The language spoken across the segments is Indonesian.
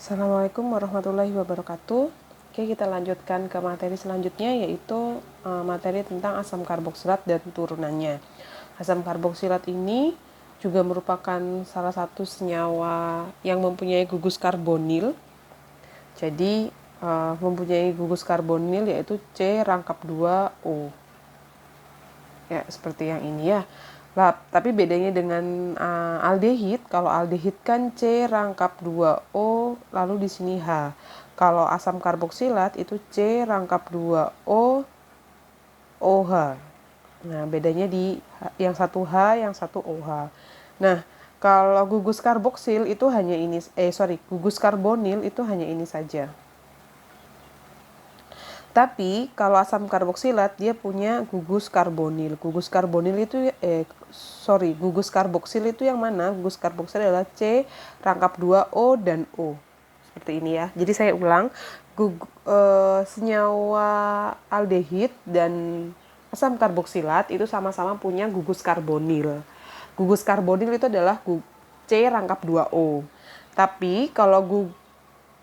Assalamualaikum warahmatullahi wabarakatuh. Oke, kita lanjutkan ke materi selanjutnya, yaitu materi tentang asam karboksilat dan turunannya. Asam karboksilat ini juga merupakan salah satu senyawa yang mempunyai gugus karbonil. Jadi mempunyai gugus karbonil yaitu C-2O. Ya, seperti yang ini ya. Lah, tapi bedanya dengan aldehid, kalau aldehid kan C-2O lalu di sini H. Kalau asam karboksilat itu C-2O OH. Nah, bedanya di yang satu H, yang satu OH. Nah, kalau gugus karboksil itu hanya ini, gugus karbonil itu hanya ini saja. Tapi kalau asam karboksilat dia punya gugus karbonil. Gugus karboksil itu yang mana? Gugus karboksil adalah C-2O dan O. Seperti ini ya. Jadi saya ulang, senyawa aldehid dan asam karboksilat itu sama-sama punya gugus karbonil. Gugus karbonil itu adalah C-2O. Tapi kalau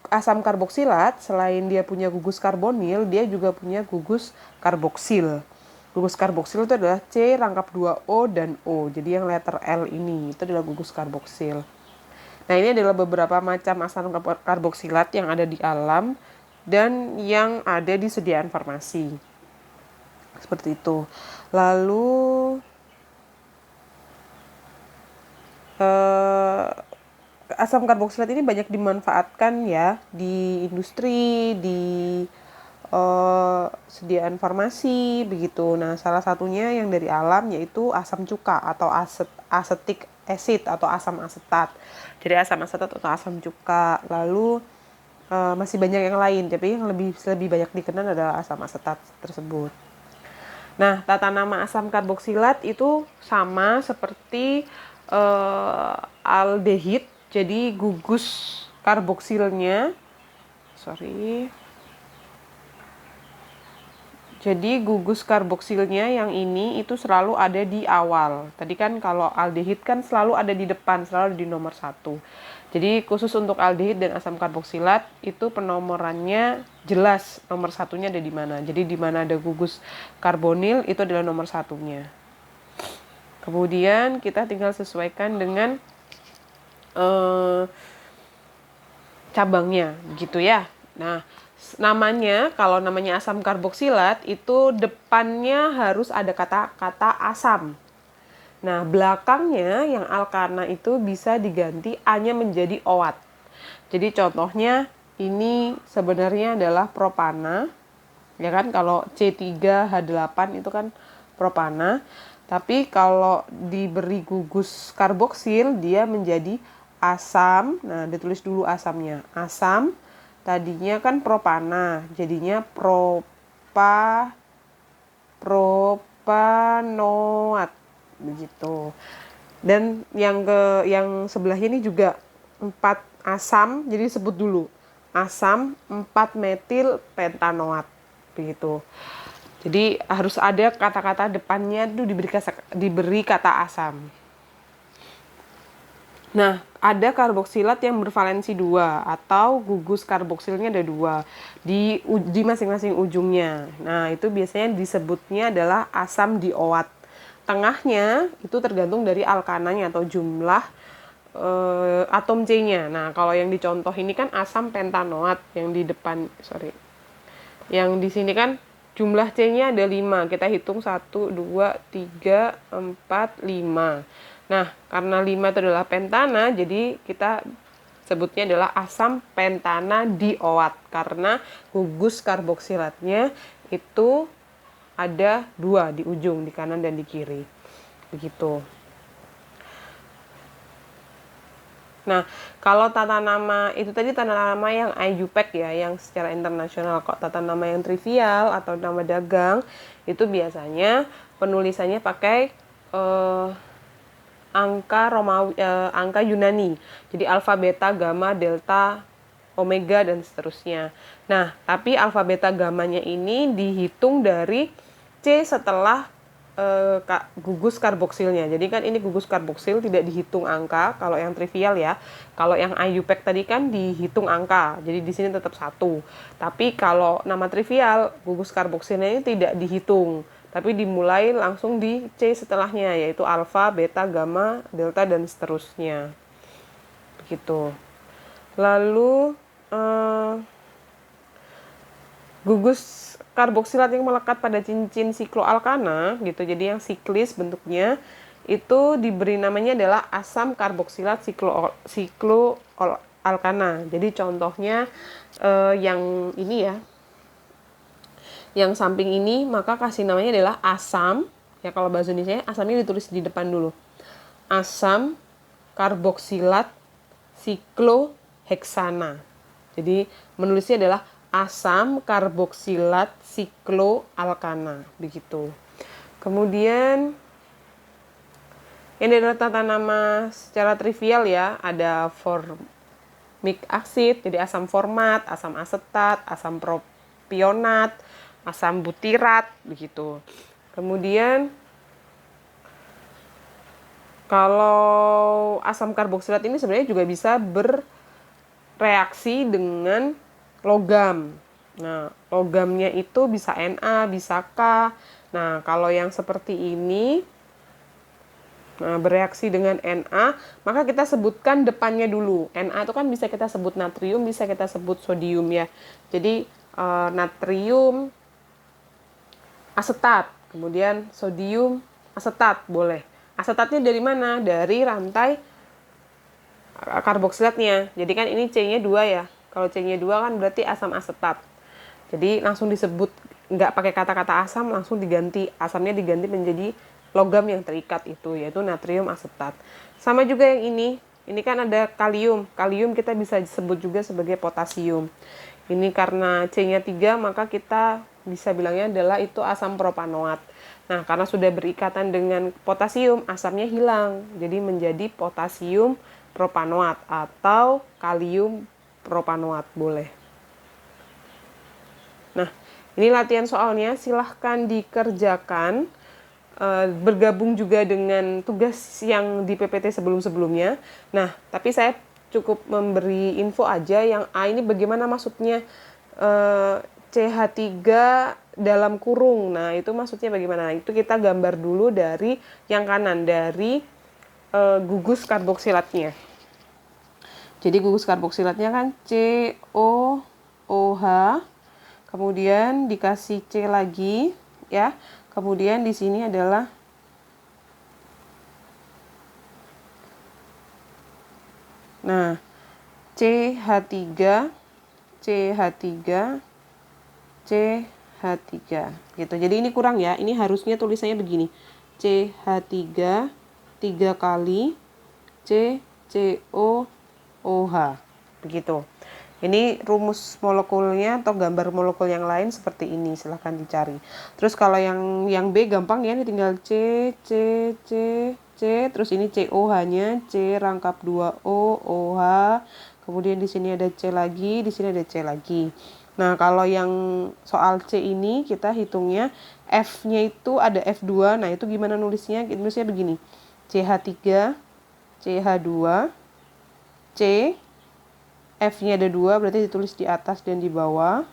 asam karboksilat, selain dia punya gugus karbonil, dia juga punya gugus karboksil. Gugus karboksil itu adalah C-2O dan O. Jadi yang letter L ini, itu adalah gugus karboksil. Nah, ini adalah beberapa macam asam karboksilat yang ada di alam dan yang ada di sediaan farmasi. Seperti itu. Lalu asam karboksilat ini banyak dimanfaatkan ya di industri, di sediaan farmasi begitu. Nah, salah satunya yang dari alam yaitu asam cuka atau acetic acid atau asam asetat. Jadi asam asetat atau asam cuka. Lalu masih banyak yang lain, tapi yang lebih banyak dikenal adalah asam asetat tersebut. Nah, tata nama asam karboksilat itu sama seperti aldehid. Jadi gugus karboksilnya yang ini itu selalu ada di awal. Tadi kan kalau aldehid kan selalu ada di depan, selalu di nomor 1. Jadi khusus untuk aldehid dan asam karboksilat itu penomorannya jelas nomor 1-nya ada di mana. Jadi di mana ada gugus karbonil itu adalah nomor 1-nya. Kemudian kita tinggal sesuaikan dengan cabangnya gitu ya. Nah, kalau namanya asam karboksilat itu depannya harus ada kata-kata asam. Nah, belakangnya yang alkana itu bisa diganti A-nya menjadi OAT. Jadi contohnya ini sebenarnya adalah propana. Ya kan, kalau C3H8 itu kan propana. Tapi kalau diberi gugus karboksil dia menjadi asam. Nah, ditulis dulu asamnya. Asam tadinya kan propana, jadinya propanoat begitu. Dan yang sebelahnya ini juga 4 asam, jadi sebut dulu. Asam 4 metil pentanoat begitu. Jadi harus ada kata-kata depannya itu diberi kata asam. Nah, ada karboksilat yang bervalensi 2 atau gugus karboksilnya ada 2 di masing-masing ujungnya. Nah, itu biasanya disebutnya adalah asam dioat. Tengahnya itu tergantung dari alkananya atau jumlah atom C-nya. Nah, kalau yang dicontoh ini kan asam pentanoat yang di depan, Yang di sini kan jumlah C-nya ada 5. Kita hitung 1, 2, 3, 4, 5. Nah, karena 5 itu adalah pentana, jadi kita sebutnya adalah asam pentana dioat. Karena gugus karboksilatnya itu ada 2 di ujung, di kanan dan di kiri. Begitu. Nah, kalau tata nama itu tadi tata nama yang IUPAC ya, yang secara internasional. Kok tata nama yang trivial atau nama dagang itu biasanya penulisannya pakai angka Yunani. Jadi alfa, beta, gamma, delta, omega dan seterusnya. Nah, tapi alfa, beta, gammanya ini dihitung dari C setelah gugus karboksilnya. Jadi kan ini gugus karboksil tidak dihitung angka kalau yang trivial ya. Kalau yang IUPAC tadi kan dihitung angka. Jadi di sini tetap 1. Tapi kalau nama trivial, gugus karboksilnya ini tidak dihitung. Tapi dimulai langsung di C setelahnya, yaitu alfa, beta, gamma, delta, dan seterusnya. Begitu. Lalu gugus karboksilat yang melekat pada cincin sikloalkana gitu, jadi yang siklis bentuknya, itu diberi namanya adalah asam karboksilat sikloalkana. Jadi contohnya yang ini ya, yang samping ini, maka kasih namanya adalah asam. Ya kalau bahasa Indonesia asamnya ditulis di depan dulu. Asam karboksilat sikloheksana. Jadi menulisnya adalah asam karboksilat sikloalkana, begitu. Kemudian ini adalah tata nama secara trivial ya, ada formic acid, jadi asam format, asam asetat, asam propionat, asam butirat, begitu. Kemudian kalau asam karboksilat ini sebenarnya juga bisa bereaksi dengan logam. Nah, logamnya itu bisa Na, bisa K. Nah, kalau yang seperti ini bereaksi dengan Na, maka kita sebutkan depannya dulu. Na itu kan bisa kita sebut natrium, bisa kita sebut sodium ya. Jadi natrium asetat, kemudian sodium asetat boleh. Asetatnya dari mana? Dari rantai karboksilatnya. Jadi kan ini C-nya 2 ya. Kalau C-nya 2 kan berarti asam asetat. Jadi langsung disebut, nggak pakai kata-kata asam, langsung diganti. Asamnya diganti menjadi logam yang terikat itu, yaitu natrium asetat. Sama juga yang ini kan ada kalium. Kalium kita bisa disebut juga sebagai potasium. Ini karena C-nya 3, maka kita bisa bilangnya adalah itu asam propanoat. Nah, karena sudah berikatan dengan potasium, asamnya hilang. Jadi menjadi potasium propanoat atau kalium propanoat boleh. Nah, ini latihan soalnya, silahkan dikerjakan. Bergabung juga dengan tugas yang di PPT sebelum-sebelumnya. Nah, tapi saya cukup memberi info aja yang A ini bagaimana maksudnya CH3 dalam kurung. Nah, itu maksudnya bagaimana? Itu kita gambar dulu dari yang kanan, dari gugus karboksilatnya. Jadi gugus karboksilatnya kan COOH, kemudian dikasih C lagi ya. Kemudian di sini adalah CH3 gitu. Jadi ini kurang ya. Ini harusnya tulisannya begini. CH3 3 kali CCOOH. Begitu. Ini rumus molekulnya atau gambar molekul yang lain seperti ini, silahkan dicari. Terus kalau yang B gampang ya, ini tinggal C, terus ini COH-nya, C rangkap 2O, OH. Kemudian di sini ada C lagi, di sini ada C lagi. Nah, kalau yang soal C ini kita hitungnya F-nya itu ada F2. Nah, itu gimana nulisnya? Nulisnya begini. CH3, CH2, C, F-nya ada 2, berarti ditulis di atas dan di bawah.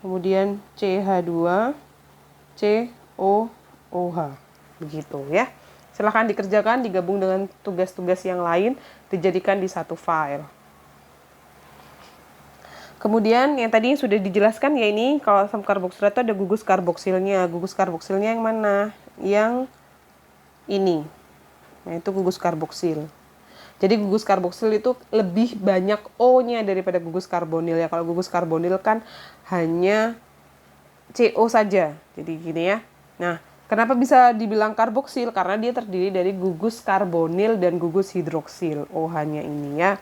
Kemudian CH2, COOH. Begitu ya. Silahkan dikerjakan, digabung dengan tugas-tugas yang lain, dijadikan di satu file. Kemudian yang tadi sudah dijelaskan ya, ini kalau asam karboksilat itu ada gugus karboksilnya. Gugus karboksilnya yang mana? Yang ini. Nah, itu gugus karboksil. Jadi gugus karboksil itu lebih banyak O-nya daripada gugus karbonil ya. Kalau gugus karbonil kan hanya CO saja. Jadi gini ya. Nah, kenapa bisa dibilang karboksil? Karena dia terdiri dari gugus karbonil dan gugus hidroksil. OH-nya ini ya.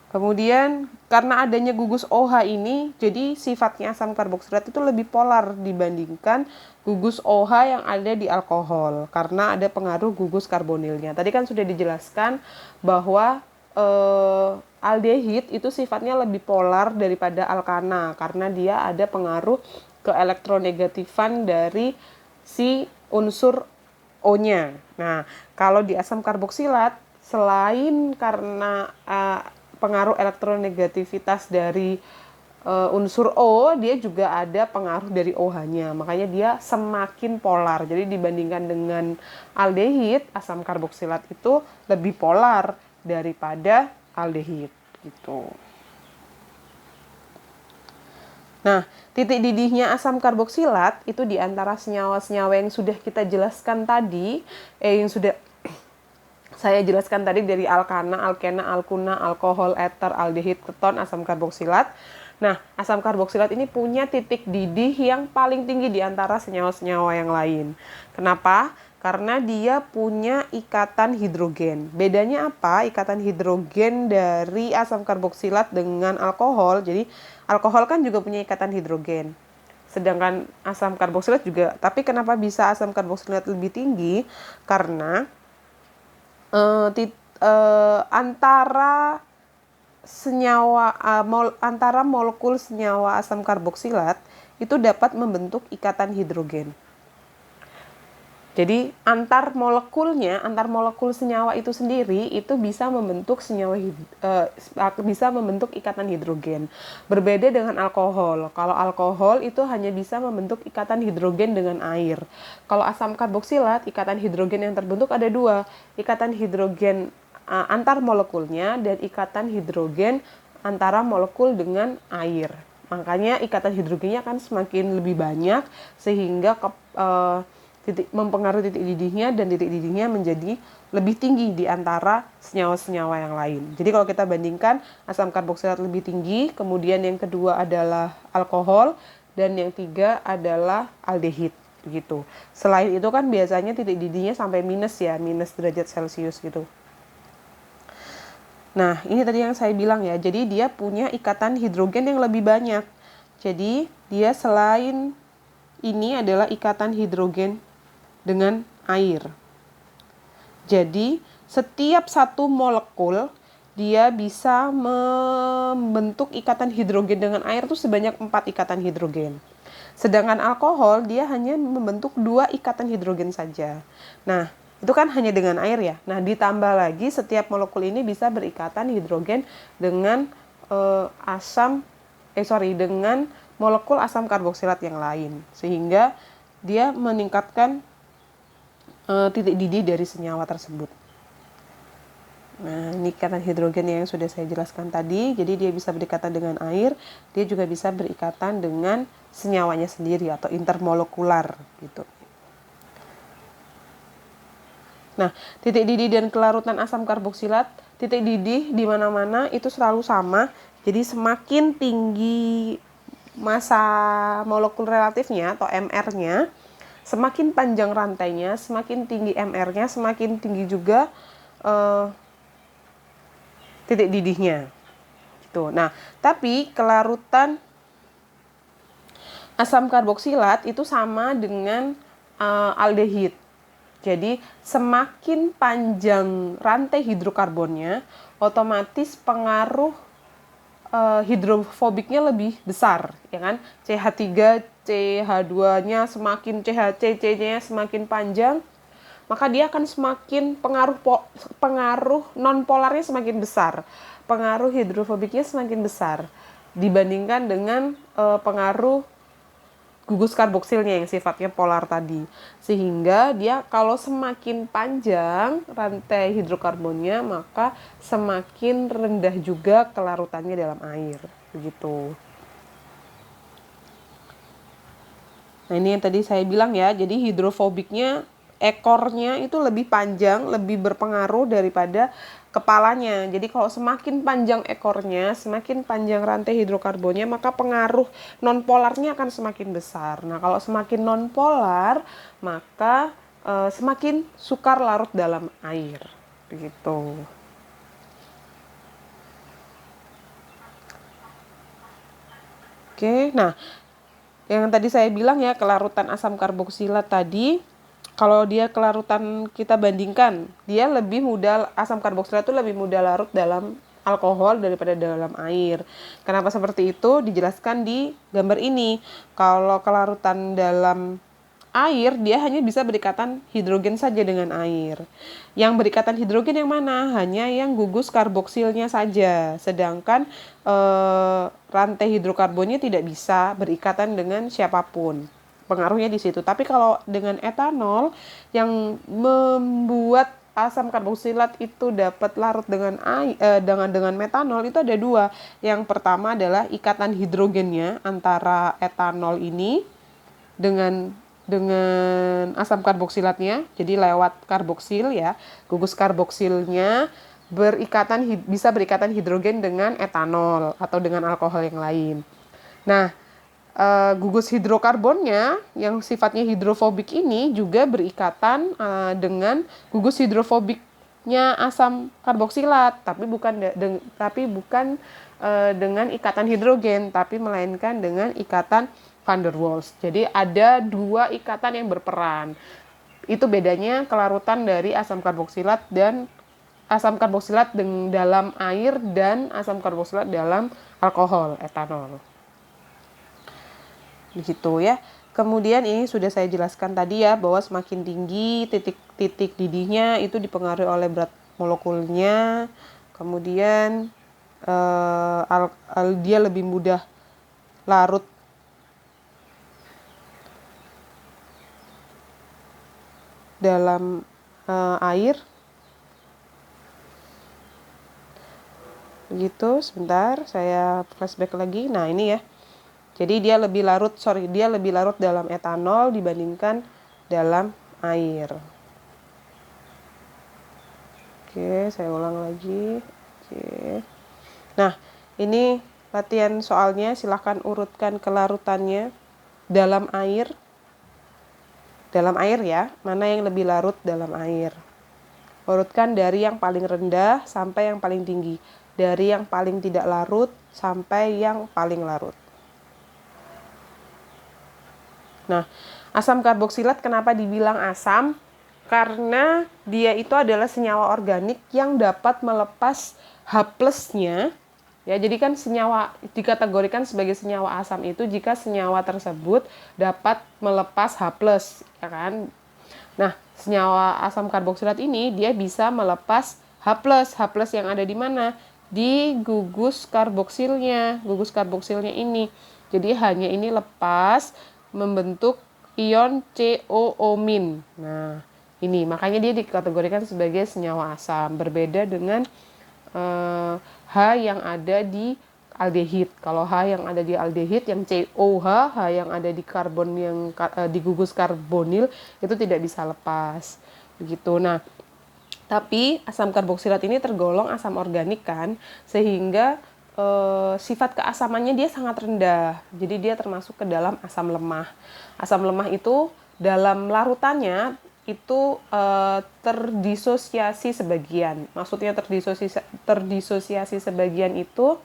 Kemudian karena adanya gugus OH ini, jadi sifatnya asam karboksilat itu lebih polar dibandingkan gugus OH yang ada di alkohol karena ada pengaruh gugus karbonilnya. Tadi kan sudah dijelaskan bahwa aldehid itu sifatnya lebih polar daripada alkana karena dia ada pengaruh ke elektronegatifan dari si unsur O-nya. Nah, kalau di asam karboksilat, selain karena pengaruh elektronegativitas dari unsur O, dia juga ada pengaruh dari OH-nya. Makanya dia semakin polar. Jadi dibandingkan dengan aldehid, asam karboksilat itu lebih polar daripada aldehid gitu. Nah, titik didihnya asam karboksilat itu di antara senyawa-senyawa yang sudah kita jelaskan tadi, yang sudah saya jelaskan tadi dari alkana, alkena, alkuna, alkohol, eter, aldehid, keton, asam karboksilat. Nah, asam karboksilat ini punya titik didih yang paling tinggi di antara senyawa-senyawa yang lain. Kenapa? Karena dia punya ikatan hidrogen. Bedanya apa? Ikatan hidrogen dari asam karboksilat dengan alkohol. Jadi, alkohol kan juga punya ikatan hidrogen. Sedangkan asam karboksilat juga. Tapi kenapa bisa asam karboksilat lebih tinggi? Karena antara senyawa antara molekul senyawa asam karboksilat itu dapat membentuk ikatan hidrogen. Jadi antar molekul senyawa itu sendiri itu bisa membentuk bisa membentuk ikatan hidrogen. Berbeda dengan alkohol. Kalau alkohol itu hanya bisa membentuk ikatan hidrogen dengan air. Kalau asam karboksilat, ikatan hidrogen yang terbentuk ada dua, ikatan hidrogen antar molekulnya dan ikatan hidrogen antara molekul dengan air. Makanya ikatan hidrogennya akan semakin lebih banyak sehingga mempengaruhi titik didihnya, dan titik didihnya menjadi lebih tinggi di antara senyawa-senyawa yang lain. Jadi kalau kita bandingkan, asam karboksilat lebih tinggi, kemudian yang kedua adalah alkohol, dan yang tiga adalah aldehid gitu. Selain itu kan biasanya titik didihnya sampai minus derajat Celcius gitu. Nah, ini tadi yang saya bilang ya, jadi dia punya ikatan hidrogen yang lebih banyak. Jadi dia selain ini adalah ikatan hidrogen dengan air. Jadi setiap satu molekul dia bisa membentuk ikatan hidrogen dengan air itu sebanyak 4 ikatan hidrogen. Sedangkan alkohol dia hanya membentuk 2 ikatan hidrogen saja. Nah, itu kan hanya dengan air ya. Nah, ditambah lagi setiap molekul ini bisa berikatan hidrogen dengan dengan molekul asam karboksilat yang lain, sehingga dia meningkatkan titik didih dari senyawa tersebut. Nah, ini ikatan hidrogen yang sudah saya jelaskan tadi. Jadi dia bisa berikatan dengan air, dia juga bisa berikatan dengan senyawanya sendiri atau intermolekular gitu. Nah, titik didih dan kelarutan asam karboksilat, titik didih di mana-mana itu selalu sama. Jadi semakin tinggi massa molekul relatifnya atau MR-nya, semakin panjang rantainya, semakin tinggi MR-nya, semakin tinggi juga titik didihnya. Gitu. Nah, tapi kelarutan asam karboksilat itu sama dengan aldehid. Jadi semakin panjang rantai hidrokarbonnya, otomatis pengaruh hidrofobiknya lebih besar, ya kan? CH3, CH2-nya semakin, CH-CC-nya semakin panjang, maka dia akan semakin pengaruh non-polarnya semakin besar. Pengaruh hidrofobiknya semakin besar dibandingkan dengan pengaruh gugus karboksilnya yang sifatnya polar tadi. Sehingga dia kalau semakin panjang rantai hidrokarbonnya, maka semakin rendah juga kelarutannya dalam air. Begitu. Nah, ini yang tadi saya bilang ya, jadi hidrofobiknya ekornya itu lebih panjang, lebih berpengaruh daripada kepalanya. Jadi kalau semakin panjang ekornya, semakin panjang rantai hidrokarbonnya, maka pengaruh nonpolarnya akan semakin besar. Nah, kalau semakin nonpolar, maka semakin sukar larut dalam air. Begitu. Oke, nah yang tadi saya bilang ya, kelarutan asam karboksilat tadi, kalau dia kelarutan kita bandingkan, dia lebih mudah, asam karboksilat itu lebih mudah larut dalam alkohol daripada dalam air. Kenapa seperti itu? Dijelaskan di gambar ini. Kalau kelarutan dalam air, dia hanya bisa berikatan hidrogen saja dengan air. Yang berikatan hidrogen yang mana? Hanya yang gugus karboksilnya saja. Sedangkan rantai hidrokarbonnya tidak bisa berikatan dengan siapapun. Pengaruhnya di situ. Tapi kalau dengan etanol yang membuat asam karboksilat itu dapat larut dengan air, dengan metanol, itu ada dua. Yang pertama adalah ikatan hidrogennya antara etanol ini dengan asam karboksilatnya, jadi lewat karboksil ya, gugus karboksilnya bisa berikatan hidrogen dengan etanol atau dengan alkohol yang lain. Nah, gugus hidrokarbonnya yang sifatnya hidrofobik ini juga berikatan dengan gugus hidrofobiknya asam karboksilat, tapi bukan dengan ikatan hidrogen, tapi melainkan dengan ikatan van der Waals. Jadi ada dua ikatan yang berperan. Itu bedanya kelarutan dari asam karboksilat dalam air dan asam karboksilat dalam alkohol, etanol. Begitu ya. Kemudian ini sudah saya jelaskan tadi ya, bahwa semakin tinggi titik didihnya itu dipengaruhi oleh berat molekulnya. Kemudian dia lebih mudah larut dalam air. Begitu, sebentar saya flashback lagi. Nah, ini ya. Jadi dia lebih larut dalam etanol dibandingkan dalam air. Oke, saya ulang lagi. Oke. Nah, ini latihan soalnya, silahkan urutkan kelarutannya dalam air. Dalam air ya, mana yang lebih larut dalam air. Urutkan dari yang paling rendah sampai yang paling tinggi. Dari yang paling tidak larut sampai yang paling larut. Nah, asam karboksilat kenapa dibilang asam? Karena dia itu adalah senyawa organik yang dapat melepas H+-nya. Ya, jadi kan senyawa dikategorikan sebagai senyawa asam itu jika senyawa tersebut dapat melepas H+, ya kan? Nah, senyawa asam karboksilat ini dia bisa melepas H+. H+ yang ada di mana? Di gugus karboksilnya ini. Jadi hanya ini lepas membentuk ion COO-. Nah, ini makanya dia dikategorikan sebagai senyawa asam, berbeda dengan H yang ada di aldehid. Kalau H yang ada di aldehid, yang COH, H yang ada di karbon yang di gugus karbonil itu tidak bisa lepas. Begitu. Nah, tapi asam karboksilat ini tergolong asam organik kan, sehingga sifat keasamannya dia sangat rendah. Jadi dia termasuk ke dalam asam lemah. Asam lemah itu dalam larutannya itu terdisosiasi sebagian. Maksudnya terdisosiasi sebagian itu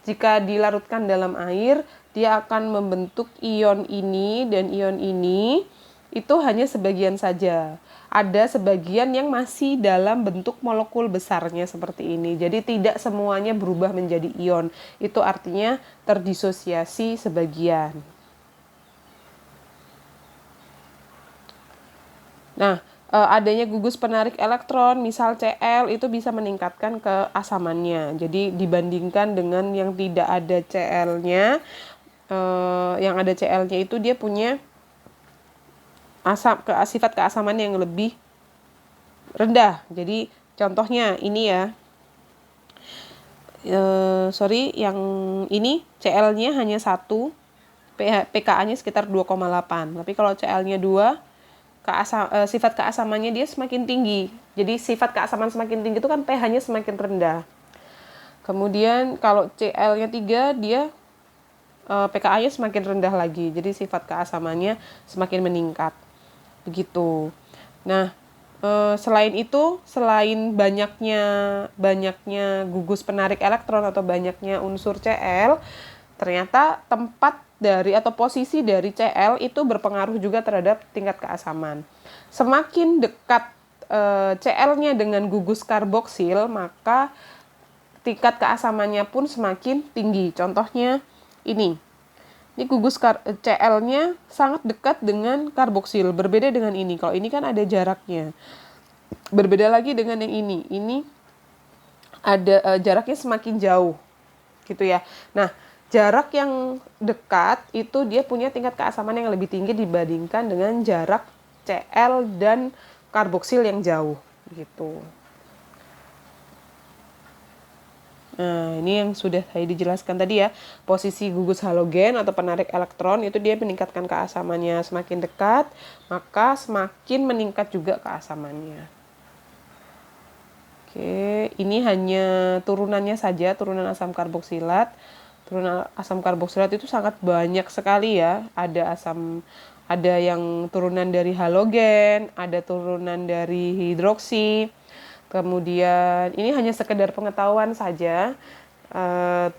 jika dilarutkan dalam air, dia akan membentuk ion ini dan ion ini itu hanya sebagian saja. Ada sebagian yang masih dalam bentuk molekul besarnya seperti ini. Jadi tidak semuanya berubah menjadi ion. Itu artinya terdisosiasi sebagian. Nah, adanya gugus penarik elektron, misal Cl, itu bisa meningkatkan keasamannya. Jadi dibandingkan dengan yang tidak ada Cl-nya, yang ada Cl-nya itu dia punya sifat keasaman yang lebih rendah. Jadi contohnya ini ya, yang ini Cl-nya hanya 1, pKa-nya sekitar 2,8. Tapi kalau Cl-nya 2, sifat keasamannya dia semakin tinggi. Jadi sifat keasaman semakin tinggi itu kan pH-nya semakin rendah. Kemudian kalau Cl-nya 3, dia pKa-nya semakin rendah lagi. Jadi sifat keasamannya semakin meningkat. Begitu. Nah, selain itu, selain banyaknya gugus penarik elektron atau banyaknya unsur Cl, ternyata tempat dari atau posisi dari Cl itu berpengaruh juga terhadap tingkat keasaman. Semakin dekat Cl-nya dengan gugus karboksil, maka tingkat keasamannya pun semakin tinggi. Contohnya ini. Ini gugus Cl-nya sangat dekat dengan karboksil, berbeda dengan ini. Kalau ini kan ada jaraknya. Berbeda lagi dengan yang ini. Ini ada jaraknya semakin jauh. Gitu ya. Nah, jarak yang dekat itu dia punya tingkat keasaman yang lebih tinggi dibandingkan dengan jarak Cl dan karboksil yang jauh gitu. Nah, ini yang sudah saya dijelaskan tadi ya. Posisi gugus halogen atau penarik elektron itu dia meningkatkan keasamannya. Semakin dekat, maka semakin meningkat juga keasamannya. Oke, ini hanya turunannya saja, turunan asam karboksilat. Turunan asam karboksilat itu sangat banyak sekali ya. Ada yang turunan dari halogen, ada turunan dari hidroksi. Kemudian ini hanya sekedar pengetahuan saja,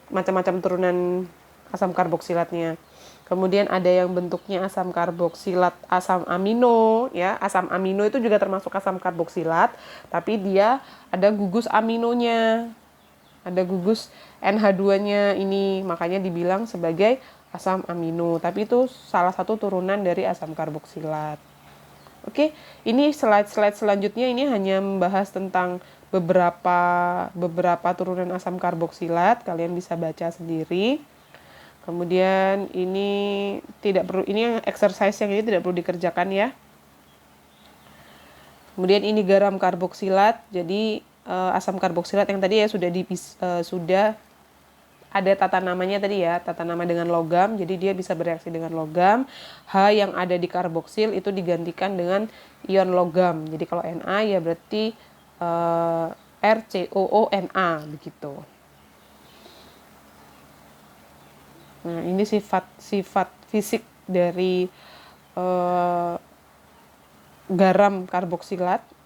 macam-macam turunan asam karboksilatnya. Kemudian ada yang bentuknya asam karboksilat, asam amino, ya. Asam amino itu juga termasuk asam karboksilat, tapi dia ada gugus aminonya. Ada gugus NH2-nya ini, makanya dibilang sebagai asam amino. Tapi itu salah satu turunan dari asam karboksilat. Oke, ini slide selanjutnya ini hanya membahas tentang beberapa turunan asam karboksilat. Kalian bisa baca sendiri. Kemudian ini yang exercise yang ini tidak perlu dikerjakan ya. Kemudian ini garam karboksilat. Jadi asam karboksilat yang tadi ya sudah ada tata namanya tadi ya, tata nama dengan logam, jadi dia bisa bereaksi dengan logam. H yang ada di karboksil itu digantikan dengan ion logam. Jadi kalau Na ya berarti RCOONa begitu. Nah, ini sifat fisik dari garam karboksilat.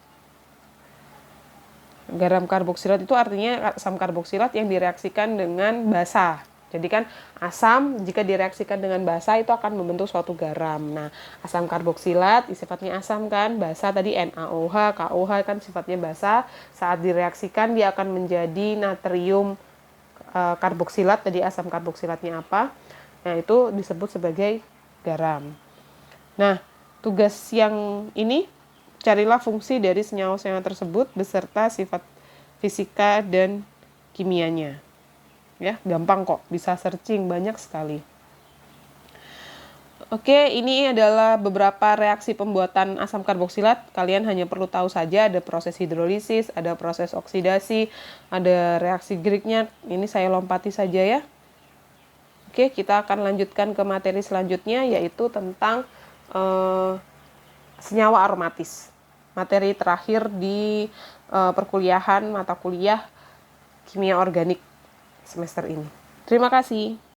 Garam karboksilat itu artinya asam karboksilat yang direaksikan dengan basa. Jadi kan asam jika direaksikan dengan basa itu akan membentuk suatu garam. Nah, asam karboksilat sifatnya asam kan, basa tadi NaOH, KOH kan sifatnya basa. Saat direaksikan dia akan menjadi natrium karboksilat, tadi asam karboksilatnya apa? Nah, itu disebut sebagai garam. Nah, tugas yang ini carilah fungsi dari senyawa-senyawa tersebut beserta sifat fisika dan kimianya. Ya, gampang kok, bisa searching banyak sekali. Oke, ini adalah beberapa reaksi pembuatan asam karboksilat. Kalian hanya perlu tahu saja ada proses hidrolisis, ada proses oksidasi, ada reaksi Grignard. Ini saya lompati saja ya. Oke, kita akan lanjutkan ke materi selanjutnya yaitu tentang senyawa aromatis. Materi terakhir di perkuliahan mata kuliah kimia organik semester ini. Terima kasih.